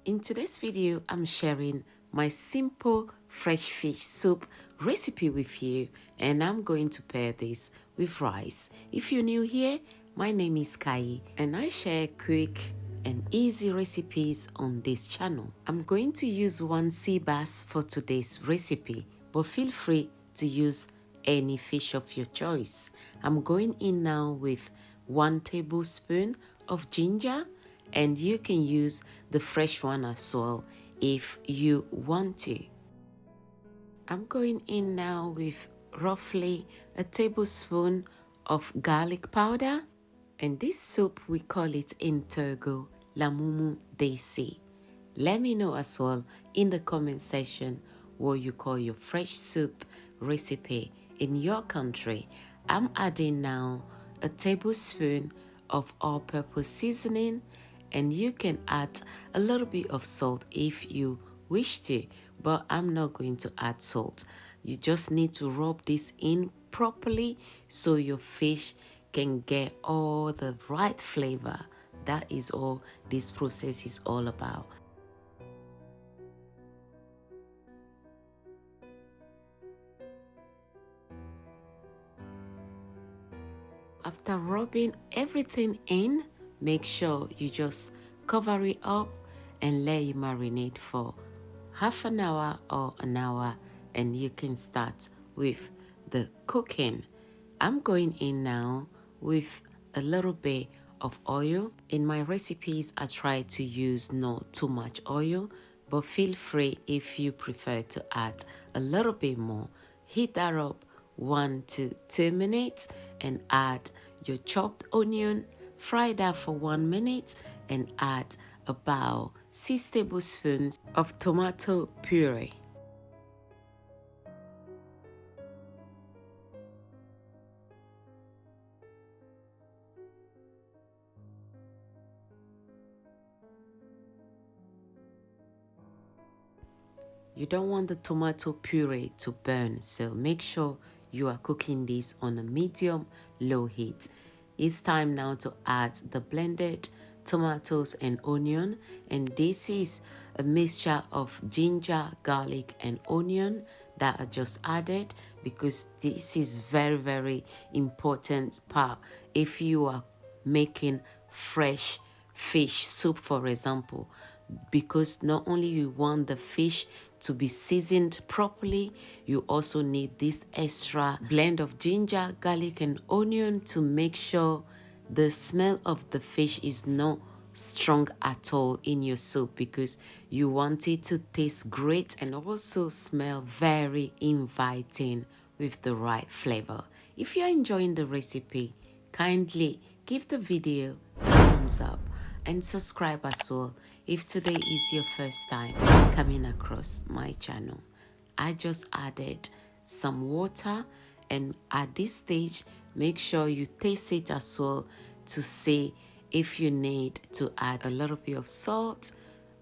In today's video, I'm sharing my simple fresh fish soup recipe with you, and I'm going to pair this with rice. If you're new here, my name is Kai and I share quick and easy recipes on this channel. I'm going to use one sea bass for today's recipe, but feel free to use any fish of your choice. I'm going in now with 1 tablespoon of ginger, and you can use the fresh one as well if you want to. I'm going in now with roughly a tablespoon of garlic powder, and this soup we call it in Togo lamumu desi. Let me know as well in the comment section what you call your fresh soup recipe in your country. I'm adding now a tablespoon of all-purpose seasoning, and you can add a little bit of salt if you wish to, but I'm not going to add salt. You just need to rub this in properly so your fish can get all the right flavor. That is all this process is all about. After rubbing everything in, make sure you just cover it up and let it marinate for half an hour or an hour, and you can start with the cooking. I'm going in now with a little bit of oil. In my recipes, I try to use not too much oil, but feel free if you prefer to add a little bit more. Heat that up 1 to 2 minutes and add your chopped onion. Fry that for 1 minute and add about 6 tablespoons of tomato puree. You don't want the tomato puree to burn, so make sure you are cooking this on a medium-low heat. It's time now to add the blended tomatoes and onion, and this is a mixture of ginger, garlic and onion that I just added, because this is very important part if you are making fresh fish soup, for example, because not only you want the fish to be seasoned properly, you also need this extra blend of ginger, garlic and onion to make sure the smell of the fish is not strong at all in your soup, because you want it to taste great and also smell very inviting with the right flavor. If you're enjoying the recipe, kindly give the video a thumbs up and subscribe as well if today is your first time coming across my channel. I just added some water, and at this stage make sure you taste it as well to see if you need to add a little bit of salt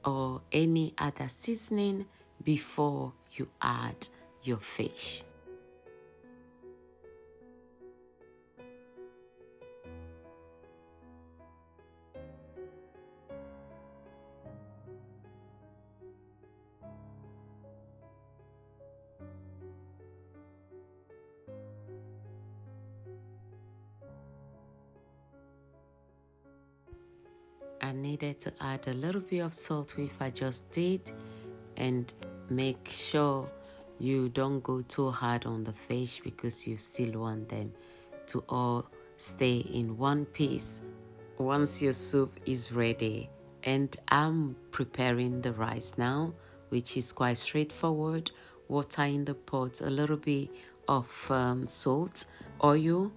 or any other seasoning before you add your fish. I needed to add a little bit of salt, which I just did, and make sure you don't go too hard on the fish because you still want them to all stay in one piece. Once your soup is ready, and I'm preparing the rice now, which is quite straightforward. Water in the pot, a little bit of salt, oil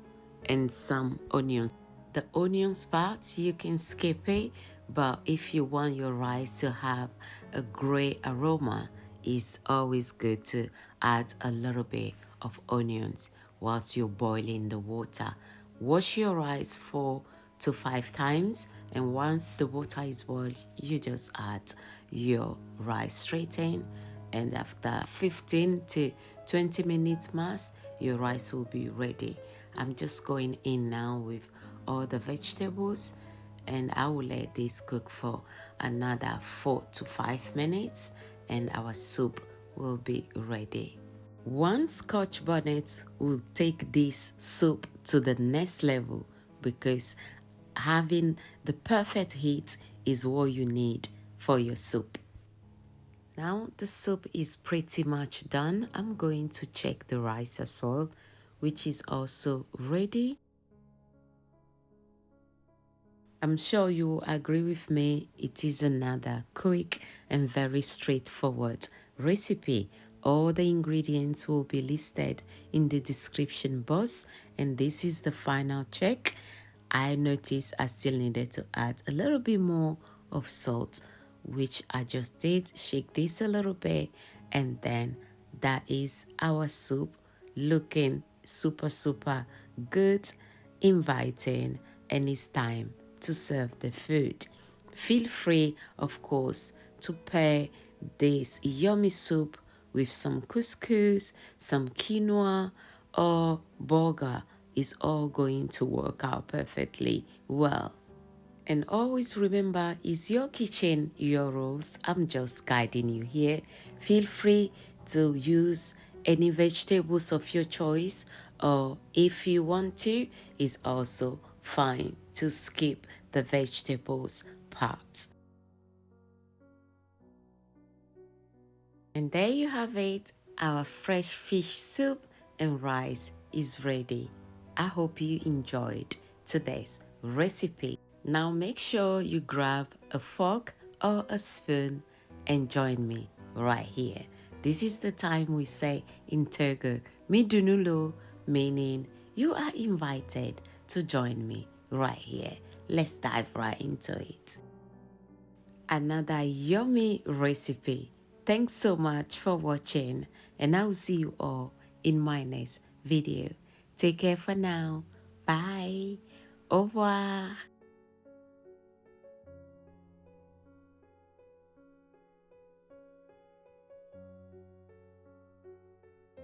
and some onions. The onions part you can skip it, but if you want your rice to have a great aroma, it's always good to add a little bit of onions whilst you're boiling the water. Wash your rice 4 to 5 times, and once the water is boiled, you just add your rice straight in, and after 15 to 20 minutes max, your rice will be ready. I'm just going in now with all the vegetables, and I will let this cook for another 4 to 5 minutes and our soup will be ready. One Scotch bonnet will take this soup to the next level because having the perfect heat is what you need for your soup. Now the soup is pretty much done. I'm going to check the rice as well, which is also ready. I'm sure you will agree with me, it is another quick and very straightforward recipe. All the ingredients will be listed in the description box, and this is the final check. I noticed I still needed to add a little bit more of salt, which I just did. Shake this a little bit, and then that is our soup, looking super good, inviting, and it's time to serve the food. Feel free, of course, to pair this yummy soup with some couscous, some quinoa, or burger. Is all going to work out perfectly well. And always remember, it's your kitchen, your rules. I'm just guiding you here. Feel free to use any vegetables of your choice, or if you want to, it's also fine to skip the vegetables part. And there you have it. Our fresh fish soup and rice is ready. I hope you enjoyed today's recipe. Now make sure you grab a fork or a spoon and join me right here. This is the time we say in Togo, Midunulo, meaning you are invited to join me right here. Let's dive right into it. Another yummy recipe. Thanks so much for watching, and I'll see you all in my next video. Take care for now. Bye. Au revoir.